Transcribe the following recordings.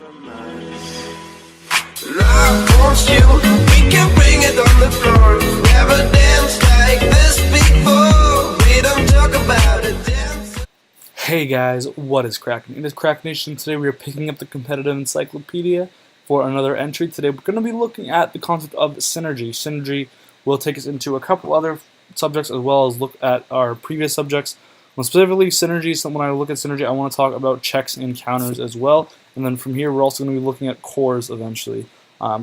from us. Love wants you, we can bring it on the floor. Never danced like this before. We don't talk about it. Dance. Hey guys, what is cracking? It is Crack Nation. Today we are picking up the competitive encyclopedia for another entry. Today we're going to be looking at the concept of synergy. Synergy will take us into a couple other subjects as well as look at our previous subjects. Specifically, synergy. So when I look at synergy, I want to talk about checks and counters as well. And then from here, we're also going to be looking at cores eventually.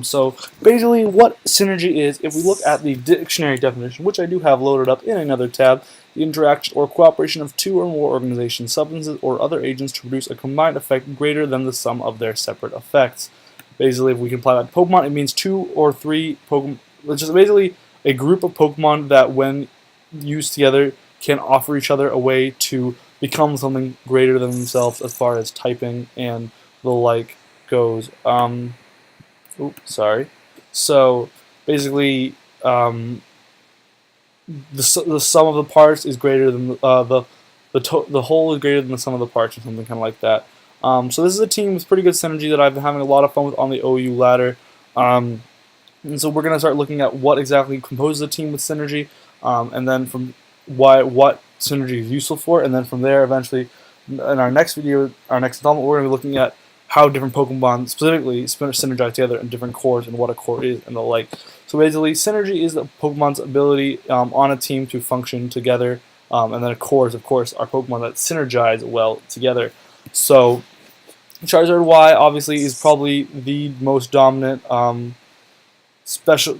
So basically, what synergy is, if we look at the dictionary definition, which I do have loaded up in another tab, the interaction or cooperation of two or more organizations, substances, or other agents to produce a combined effect greater than the sum of their separate effects. Basically, if we can apply that to Pokemon, it means two or three Pokemon, which is basically a group of Pokemon that, when used together, can offer each other a way to become something greater than themselves as far as typing and the like goes. So basically, the sum of the parts is greater than the whole is greater than the sum of the parts, or something kind of like that. So this is a team with pretty good synergy that I've been having a lot of fun with on the OU ladder. And so we're going to start looking at what exactly composes a team with synergy, and then from what synergy is useful for, and then from there, eventually, in our next video, our next installment, we're going to be looking at how different Pokemon specifically synergize together in different cores and what a core is and the like. So basically, synergy is the Pokemon's ability on a team to function together, and then a cores, of course, are Pokemon that synergize well together. So Charizard Y obviously is probably the most dominant special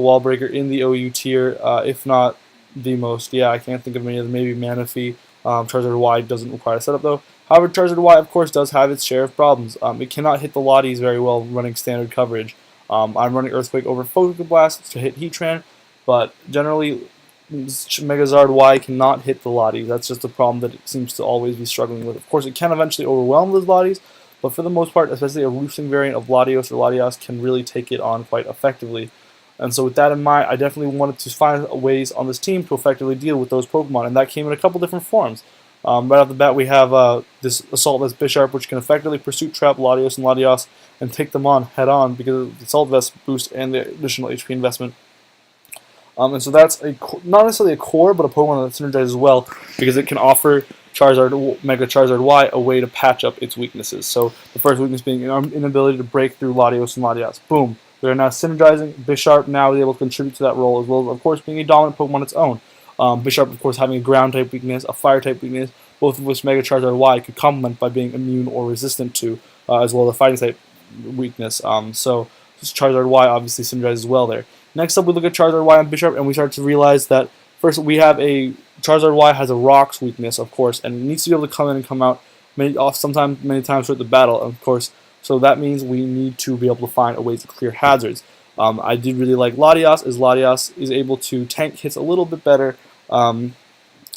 wall breaker in the OU tier, if not the most. Yeah, I can't think of any other. Maybe Manaphy. Charizard Y doesn't require a setup though. However, Charizard Y, of course, does have its share of problems. It cannot hit the Lotties very well running standard coverage. I'm running Earthquake over Focus Blast to hit Heatran, but generally, Megazard Y cannot hit the Lotties. That's just a problem that it seems to always be struggling with. Of course, it can eventually overwhelm those Lotties, but for the most part, especially a roosting variant of Latios or Latias can really take it on quite effectively. And so with that in mind, I definitely wanted to find ways on this team to effectively deal with those Pokemon, and that came in a couple different forms. Right off the bat, we have this Assault Vest Bisharp, which can effectively Pursuit Trap Latios and Latias and take them on head-on because of the Assault Vest boost and the additional HP investment. And so that's not necessarily a core, but a Pokemon that synergizes well because it can offer Mega Charizard Y a way to patch up its weaknesses. So the first weakness being an inability to break through Latios and Latias. Boom. They're now synergizing. Bisharp now is able to contribute to that role, as well as, of course, being a dominant Pokemon on its own. Bisharp, of course, having a ground-type weakness, a fire-type weakness, both of which Mega Charizard Y could complement by being immune or resistant to, as well as a fighting-type weakness. So Charizard Y obviously synergizes well there. Next up, we look at Charizard Y and Bisharp, and we start to realize that, first, we have Charizard Y has a Rocks weakness, of course, and it needs to be able to come in and come out many times throughout the battle, of course. So that means we need to be able to find a way to clear hazards. I did really like Latias, as Latias is able to tank hits a little bit better,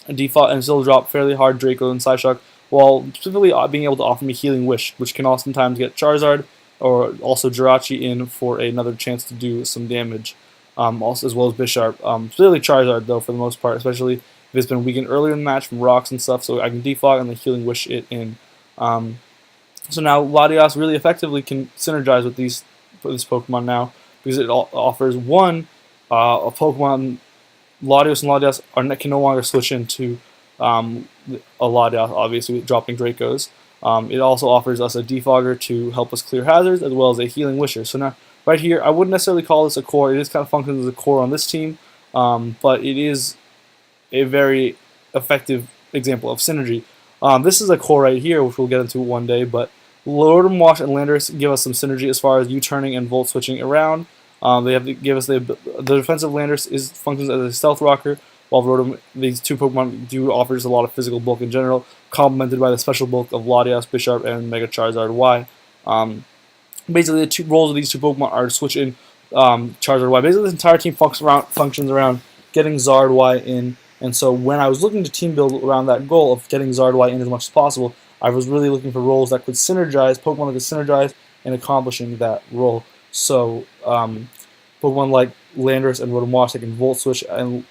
default and still drop fairly hard Draco and Psyshock, while specifically being able to offer me Healing Wish, which can oftentimes get Charizard or also Jirachi in for another chance to do some damage, also as well as Bisharp. Specifically Charizard though, for the most part, especially if it's been weakened earlier in the match from rocks and stuff, so I can defog and then Healing Wish it in. So now Latias really effectively can synergize with this Pokemon now, because it offers one, a Pokemon, Latios and Latias can no longer switch into a Latias, obviously, with dropping Dracos. It also offers us a Defogger to help us clear hazards, as well as a Healing Wisher. So now, right here, I wouldn't necessarily call this a core. It is kind of functions as a core on this team, but it is a very effective example of synergy. This is a core right here, which we'll get into one day, but Rotom Wash and Landorus give us some synergy as far as U-turning and Volt switching around. They have to give us the defensive Landorus functions as a stealth rocker, while these two Pokemon do offers a lot of physical bulk in general, complemented by the special bulk of Latias, Bisharp, and Mega Charizard Y. Basically, the two roles of these two Pokemon are to switch in Charizard Y. Basically, this entire team functions around getting Zard Y in. And so when I was looking to team build around that goal of getting Zard Y in as much as possible, I was really looking for roles that could synergize, Pokemon that could synergize in accomplishing that role. So Pokemon like Landorus and Rotom Wash, they can Volt Switch and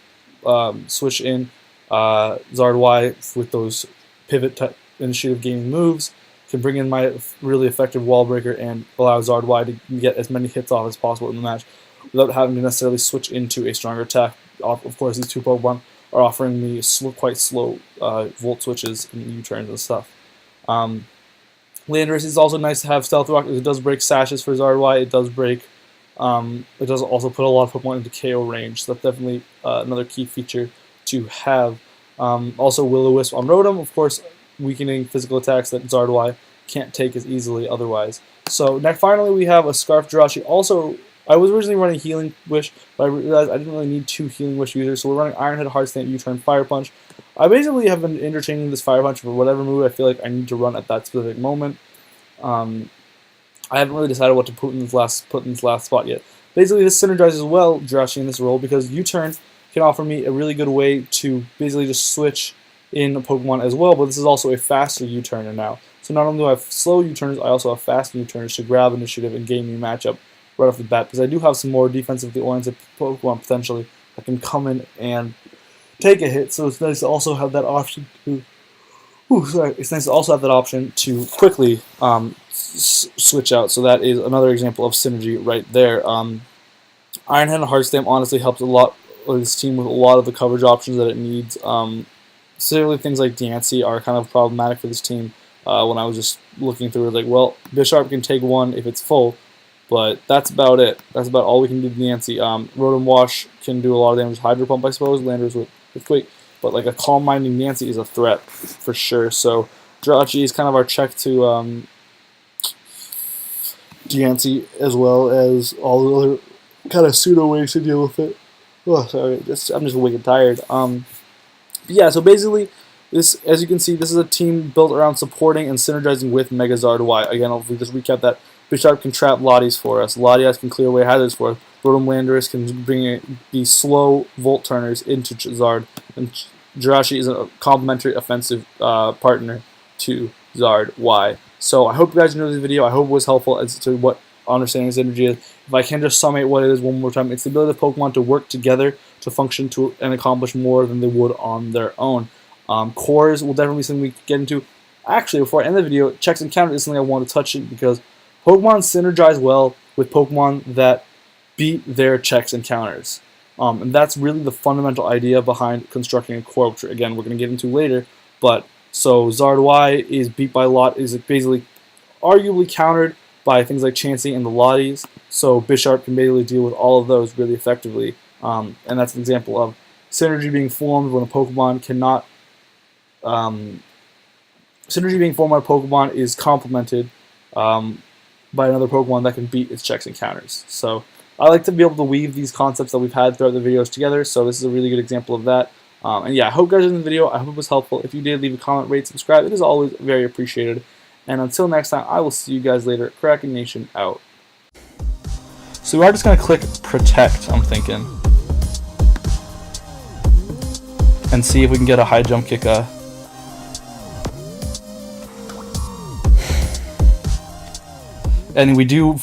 switch in Zard Y with those pivot type initiative gaining moves, can bring in my really effective wall breaker and allow Zard Y to get as many hits off as possible in the match without having to necessarily switch into a stronger attack. Of course, these two Pokemon are offering me quite slow volt switches and U-turns and stuff. Landorus is also nice to have Stealth Rock. It does break sashes for Zard Y. It does break. It does also put a lot of Pokemon into KO range. So that's definitely another key feature to have. Also, Will-O-Wisp on Rotom, of course, weakening physical attacks that Zard Y can't take as easily otherwise. So next, finally, we have a Scarf Jirachi. Also, I was originally running Healing Wish, but I realized I didn't really need 2 Healing Wish users, so we're running Iron Head, Hard Stamp, U-Turn, Fire Punch. I basically have been interchanging this Fire Punch for whatever move I feel like I need to run at that specific moment. I haven't really decided what to put in this last spot yet. Basically, this synergizes well Jirachi in this role because U-Turn can offer me a really good way to basically just switch in a Pokemon as well, but this is also a faster U-Turner now. So not only do I have slow U-Turners, I also have fast U-Turners to grab initiative and gain me matchup right off the bat, because I do have some more defensively oriented Pokemon potentially that can come in and take a hit, so it's nice to also have that option to it's nice to also have that option to quickly switch out. So that is another example of synergy right there. Iron Head and Hard Stamp honestly helps a lot with this team with a lot of the coverage options that it needs. Specifically, things like Diancie are kind of problematic for this team. When I was just looking through it, like, well, Bisharp can take 1 if it's full, but that's about it. That's about all we can do to Diancie. Rotom Wash can do a lot of damage. Hydro Pump, I suppose. Landorus with Quake. But like a Calm Minding Diancie is a threat for sure. So Jirachi is kind of our check to Diancie, as well as all the other kind of pseudo ways to deal with it. Oh, sorry, I'm just wicked tired. But yeah, so basically, this, as you can see, this is a team built around supporting and synergizing with Mega Zard Y. Again, if we just recap that, Bisharp can trap Lotties for us. Latias can clear away hazards for us. Rotom Landorus can bring the slow Volt Turners into Zard, and Jirachi is a complementary offensive partner to Zard Y. So I hope you guys enjoyed this video. I hope it was helpful as to what understanding synergy is. If I can just summate what it is one more time, it's the ability of Pokemon to work together to function to and accomplish more than they would on their own. Cores will definitely be something we get into. Actually, before I end the video, checks and counters is something I want to touch on because Pokemon synergize well with Pokemon that beat their checks and counters. And that's really the fundamental idea behind constructing a core, which again we're going to get into later. But so Zard Y is beat by is basically arguably countered by things like Chansey and the Lotties. So Bisharp can basically deal with all of those really effectively. And that's an example of synergy being formed when a Pokemon cannot. Synergy being formed when a Pokemon is complemented by another Pokemon that can beat its checks and counters. So I like to be able to weave these concepts that we've had throughout the videos together, so this is a really good example of that. And yeah, I hope you guys enjoyed the video. I hope it was helpful. If you did, leave a comment, rate, subscribe. It is always very appreciated. And until next time, I will see you guys later. Kraken Nation out. So we are just going to click Protect, I'm thinking. And see if we can get a high jump kick. And we do